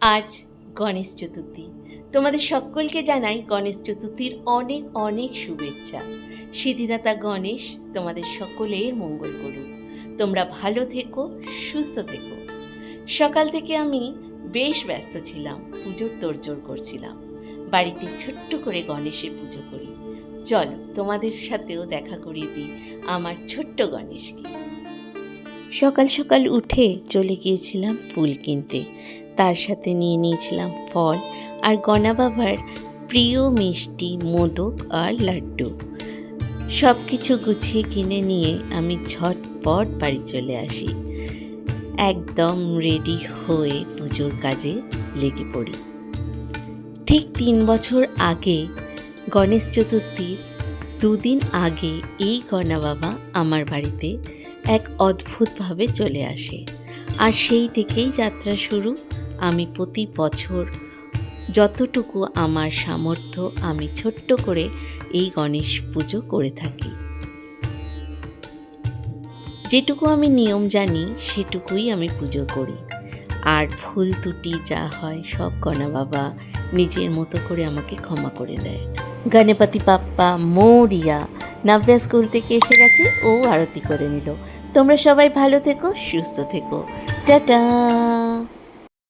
আজ গণেশ চতুর্থী। তোমাদের সকলকে জানাই গণেশ চতুর্থীর অনেক অনেক শুভেচ্ছা। সিদ্ধিদাতা গণেশ তোমাদের সকলের মঙ্গল করুক। তোমরা ভালো থেকো, সুস্থ থেকো। সকাল থেকে আমি বেশ ব্যস্ত ছিলাম, পুজোর তোড়জোড় করছিলাম। বাড়িতে ছোট্ট করে গণেশের পুজো করি। চলো তোমাদের সাথেও দেখা করিয়ে দিই আমার ছোট্ট গণেশকে। সকাল সকাল উঠে চলে গিয়েছিলাম ফুল কিনতে, তার সাথে নিয়ে নিয়েছিলাম ফল আর গণা বাবার প্রিয় মিষ্টি মোদক আর লাড্ডু। সব কিছু গুছিয়ে কিনে নিয়ে আমি ঝটপট বাড়ি চলে আসি। একদম রেডি হয়ে পুজোর কাজে লেগে পড়ি। ঠিক 3 বছর আগে, গণেশ চতুর্থীর 2 দিন আগে এই গণা বাবা আমার বাড়িতে এক অদ্ভুতভাবে চলে আসে। আর সেই থেকেই যাত্রা শুরু। আমি প্রতি বছর যতটুকু আমার সামর্থ্য আমি ছোট্ট করে এই গণেশ পুজো করে থাকি। যেটুকু আমি নিয়ম জানি সেটুকুই আমি পুজো করি। আর ভুল ত্রুটি যা হয় সব গণা বাবা নিজের মতো করে আমাকে ক্ষমা করে দেয়। গণপতি বাপ্পা মোরিয়া। নাভ্যা স্কুল থেকে এসে গেছে, ও আরতি করে নিল। তোমরা সবাই ভালো থেকো, সুস্থ থেকো। টাটা।